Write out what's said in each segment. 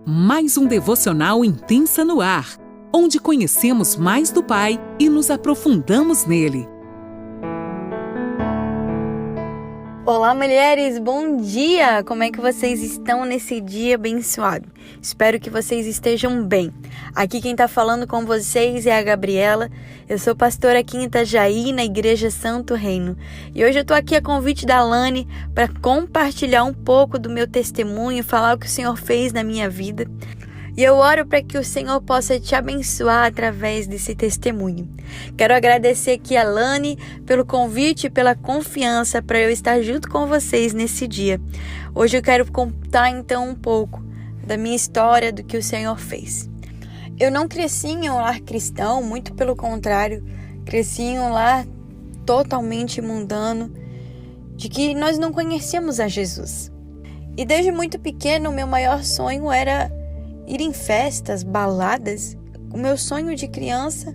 Mais um devocional Intensa no Ar, onde conhecemos mais do Pai e nos aprofundamos nele. Olá, mulheres! Bom dia! Como é que vocês estão nesse dia abençoado? Espero que vocês estejam bem. Aqui quem está falando com vocês é a Gabriela. Eu sou pastora aqui em Itajaí, na Igreja Santo Reino. E hoje eu estou aqui a convite da Lani para compartilhar um pouco do meu testemunho, falar o que o Senhor fez na minha vida. E eu oro para que o Senhor possa te abençoar através desse testemunho. Quero agradecer aqui a Lani pelo convite e pela confiança para eu estar junto com vocês nesse dia. Hoje eu quero contar então um pouco da minha história, do que o Senhor fez. Eu não cresci em um lar cristão, muito pelo contrário, cresci em um lar totalmente mundano, de que nós não conhecemos a Jesus. E desde muito pequeno o meu maior sonho era ir em festas, baladas. O meu sonho de criança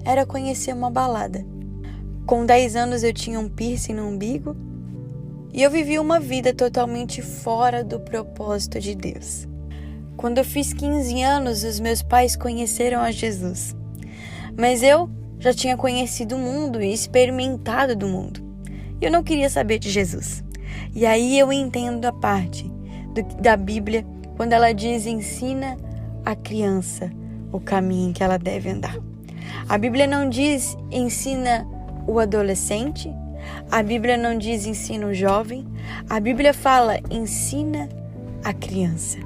era conhecer uma balada. Com 10 anos eu tinha um piercing no umbigo e eu vivia uma vida totalmente fora do propósito de Deus. Quando eu fiz 15 anos, os meus pais conheceram a Jesus. Mas eu já tinha conhecido o mundo e experimentado do mundo. E eu não queria saber de Jesus. E aí eu entendo a parte da Bíblia quando ela diz: ensina a criança o caminho que ela deve andar. A Bíblia não diz ensina o adolescente, a Bíblia não diz ensina o jovem, a Bíblia fala ensina a criança.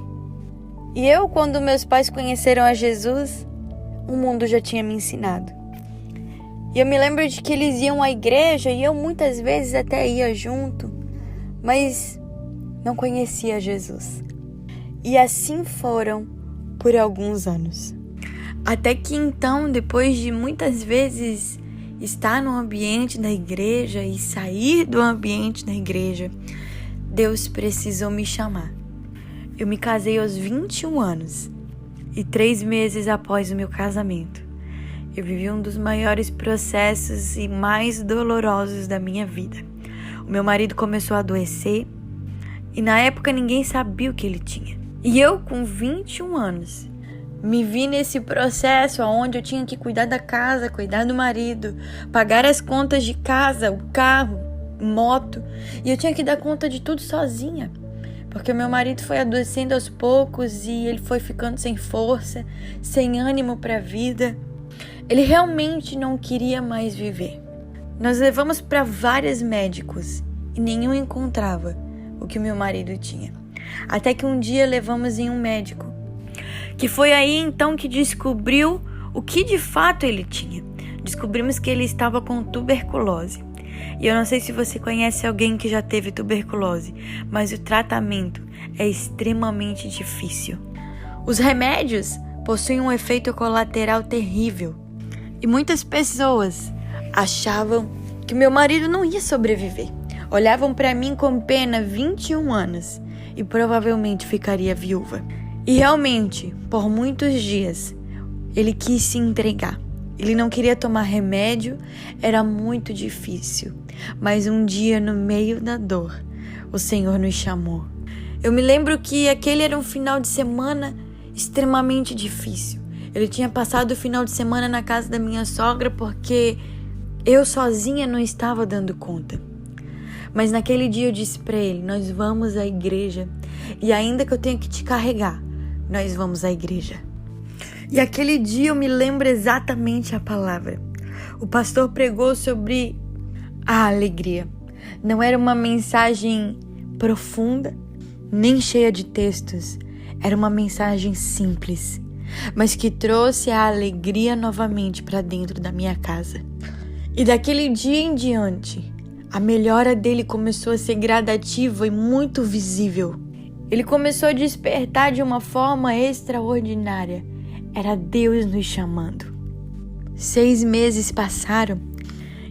E eu, quando meus pais conheceram a Jesus, o mundo já tinha me ensinado. E eu me lembro de que eles iam à igreja e eu muitas vezes até ia junto, mas não conhecia Jesus. E assim foram por alguns anos. Até que então, depois de muitas vezes estar no ambiente da igreja e sair do ambiente da igreja, Deus precisou me chamar. Eu me casei aos 21 anos e 3 meses após o meu casamento, eu vivi um dos maiores processos e mais dolorosos da minha vida. O meu marido começou a adoecer e na época ninguém sabia o que ele tinha. E eu, com 21 anos, me vi nesse processo onde eu tinha que cuidar da casa, cuidar do marido, pagar as contas de casa, o carro, moto, e eu tinha que dar conta de tudo sozinha. Porque o meu marido foi adoecendo aos poucos e ele foi ficando sem força, sem ânimo para a vida. Ele realmente não queria mais viver. Nós levamos para vários médicos e nenhum encontrava o que o meu marido tinha. Até que um dia levamos em um médico, que foi aí então que descobriu o que de fato ele tinha. Descobrimos que ele estava com tuberculose. E eu não sei se você conhece alguém que já teve tuberculose, mas o tratamento é extremamente difícil. Os remédios possuem um efeito colateral terrível. E muitas pessoas achavam que meu marido não ia sobreviver. Olhavam para mim com pena, 21 anos, e provavelmente ficaria viúva. E realmente, por muitos dias, ele quis se entregar. Ele não queria tomar remédio, era muito difícil. Mas um dia, no meio da dor, o Senhor nos chamou. Eu me lembro que aquele era um final de semana extremamente difícil. Ele tinha passado o final de semana na casa da minha sogra porque eu sozinha não estava dando conta. Mas naquele dia eu disse para ele: nós vamos à igreja e ainda que eu tenha que te carregar, nós vamos à igreja. E aquele dia eu me lembro exatamente a palavra. O pastor pregou sobre a alegria. Não era uma mensagem profunda, nem cheia de textos. Era uma mensagem simples, mas que trouxe a alegria novamente para dentro da minha casa. E daquele dia em diante, a melhora dele começou a ser gradativa e muito visível. Ele começou a despertar de uma forma extraordinária. Era Deus nos chamando. 6 meses passaram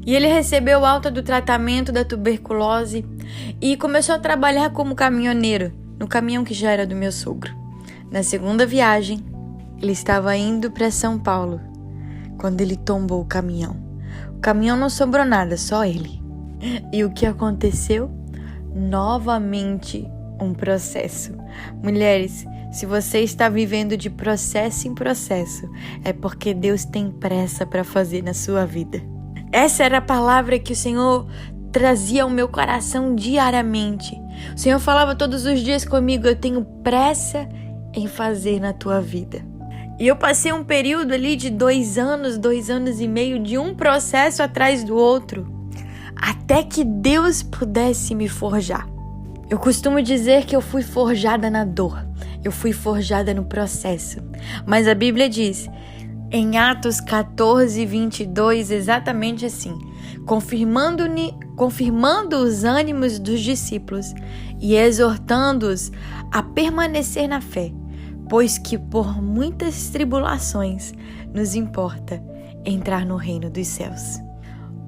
e ele recebeu alta do tratamento da tuberculose e começou a trabalhar como caminhoneiro no caminhão que já era do meu sogro. Na segunda viagem, ele estava indo para São Paulo quando ele tombou o caminhão. O caminhão não sobrou nada, só ele. E o que aconteceu? Novamente um processo. Mulheres, se você está vivendo de processo em processo, é porque Deus tem pressa para fazer na sua vida. Essa era a palavra que o Senhor trazia ao meu coração diariamente. O Senhor falava todos os dias comigo: eu tenho pressa em fazer na tua vida. E eu passei um período ali de 2 anos e meio, de um processo atrás do outro, até que Deus pudesse me forjar. Eu costumo dizer que eu fui forjada na dor, eu fui forjada no processo. Mas a Bíblia diz, em Atos 14, 22, exatamente assim: confirmando os ânimos dos discípulos e exortando-os a permanecer na fé, pois que por muitas tribulações nos importa entrar no reino dos céus.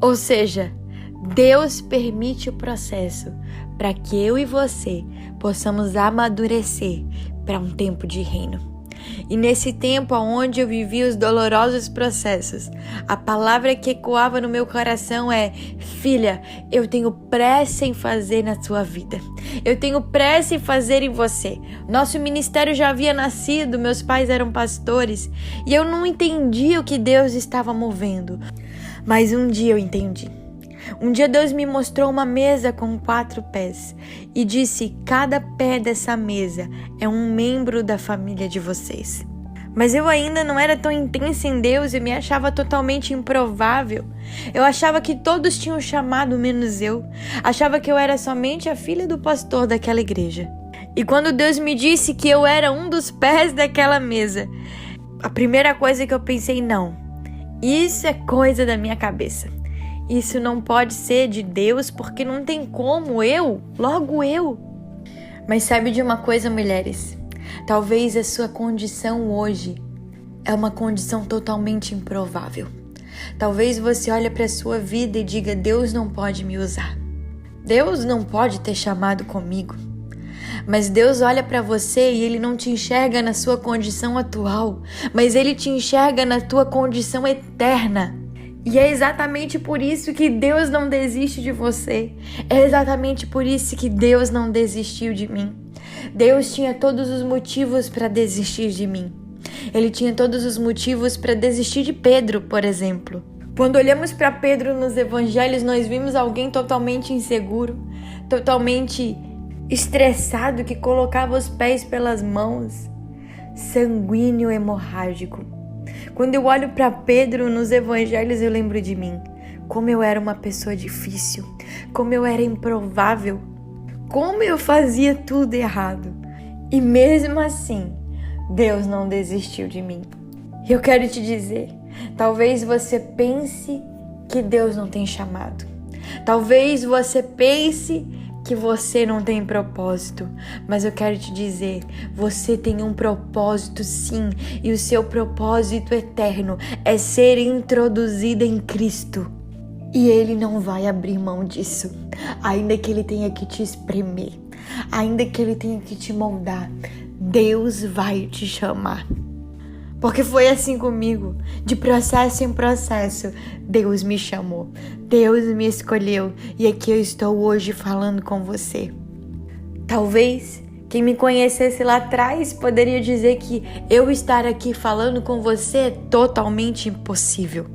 Ou seja, Deus permite o processo para que eu e você possamos amadurecer para um tempo de reino. E nesse tempo onde eu vivi os dolorosos processos, a palavra que ecoava no meu coração é: filha, eu tenho pressa em fazer na sua vida. Eu tenho pressa em fazer em você. Nosso ministério já havia nascido, meus pais eram pastores e eu não entendia o que Deus estava movendo. Mas um dia eu entendi. Um dia Deus me mostrou uma mesa com 4 pés e disse: cada pé dessa mesa é um membro da família de vocês. Mas eu ainda não era tão intensa em Deus e me achava totalmente improvável. Eu achava que todos tinham chamado menos eu. Achava que eu era somente a filha do pastor daquela igreja. E quando Deus me disse que eu era um dos pés daquela mesa, a primeira coisa que eu pensei: não, isso é coisa da minha cabeça. Isso não pode ser de Deus, porque não tem como, logo eu. Mas sabe de uma coisa, mulheres? Talvez a sua condição hoje é uma condição totalmente improvável. Talvez você olhe para a sua vida e diga: Deus não pode me usar. Deus não pode ter chamado comigo. Mas Deus olha para você e Ele não te enxerga na sua condição atual, mas Ele te enxerga na tua condição eterna. E é exatamente por isso que Deus não desiste de você. É exatamente por isso que Deus não desistiu de mim. Deus tinha todos os motivos para desistir de mim. Ele tinha todos os motivos para desistir de Pedro, por exemplo. Quando olhamos para Pedro nos evangelhos, nós vimos alguém totalmente inseguro, totalmente estressado, que colocava os pés pelas mãos, sanguíneo, hemorrágico. Quando eu olho para Pedro nos evangelhos, eu lembro de mim. Como eu era uma pessoa difícil, como eu era improvável, como eu fazia tudo errado. E mesmo assim, Deus não desistiu de mim. E eu quero te dizer, talvez você pense que Deus não tem chamado. Talvez você pense que você não tem propósito, mas eu quero te dizer, você tem um propósito sim, e o seu propósito eterno é ser introduzida em Cristo. E Ele não vai abrir mão disso, ainda que Ele tenha que te espremer, ainda que Ele tenha que te moldar, Deus vai te chamar. Porque foi assim comigo, de processo em processo, Deus me chamou, Deus me escolheu e aqui eu estou hoje falando com você. Talvez quem me conhecesse lá atrás poderia dizer que eu estar aqui falando com você é totalmente impossível.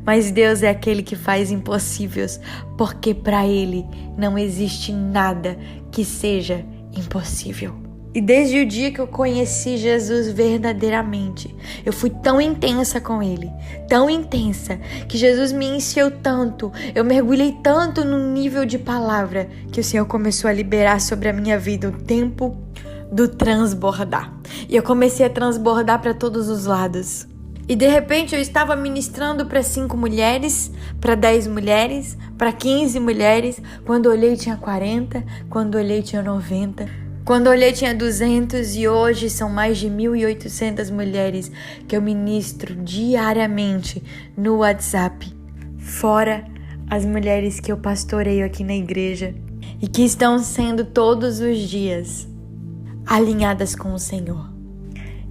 Mas Deus é aquele que faz impossíveis, porque para Ele não existe nada que seja impossível. E desde o dia que eu conheci Jesus verdadeiramente, eu fui tão intensa com Ele, tão intensa, que Jesus me encheu tanto, eu mergulhei tanto no nível de palavra, que o Senhor começou a liberar sobre a minha vida o tempo do transbordar. E eu comecei a transbordar para todos os lados. E de repente eu estava ministrando para 5 mulheres, para 10 mulheres, para 15 mulheres, quando olhei tinha 40, quando olhei tinha 90... Quando olhei tinha 200 e hoje são mais de 1.800 mulheres que eu ministro diariamente no WhatsApp. Fora as mulheres que eu pastoreio aqui na igreja e que estão sendo todos os dias alinhadas com o Senhor.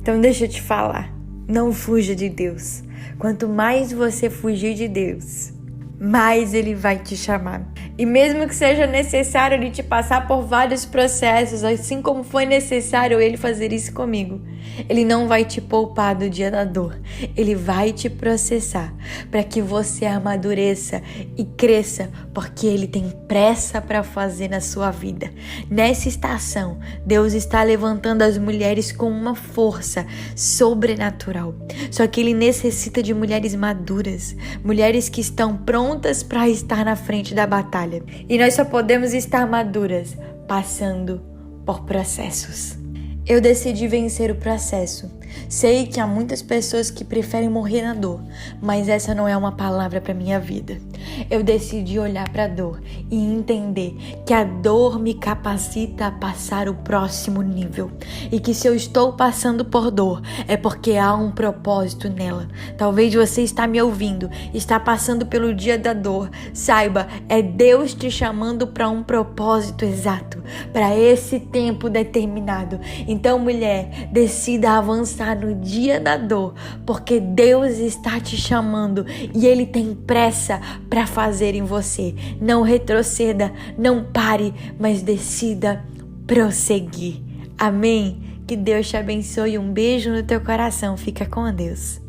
Então deixa eu te falar, não fuja de Deus. Quanto mais você fugir de Deus, mais Ele vai te chamar. E mesmo que seja necessário ele te passar por vários processos, assim como foi necessário ele fazer isso comigo, ele não vai te poupar do dia da dor. Ele vai te processar para que você amadureça e cresça, porque ele tem pressa para fazer na sua vida. Nessa estação, Deus está levantando as mulheres com uma força sobrenatural. Só que ele necessita de mulheres maduras, mulheres que estão prontas para estar na frente da batalha. E nós só podemos estar maduras passando por processos. Eu decidi vencer o processo. Sei que há muitas pessoas que preferem morrer na dor, mas essa não é uma palavra para minha vida. Eu decidi olhar para a dor e entender que a dor me capacita a passar o próximo nível. E que se eu estou passando por dor, é porque há um propósito nela. Talvez você está me ouvindo, está passando pelo dia da dor. Saiba, é Deus te chamando para um propósito exato, para esse tempo determinado. Então, mulher, decida avançar no dia da dor, porque Deus está te chamando e Ele tem pressa para fazer em você. Não retroceda, não pare, mas decida prosseguir. Amém? Que Deus te abençoe. Um beijo no teu coração. Fica com Deus.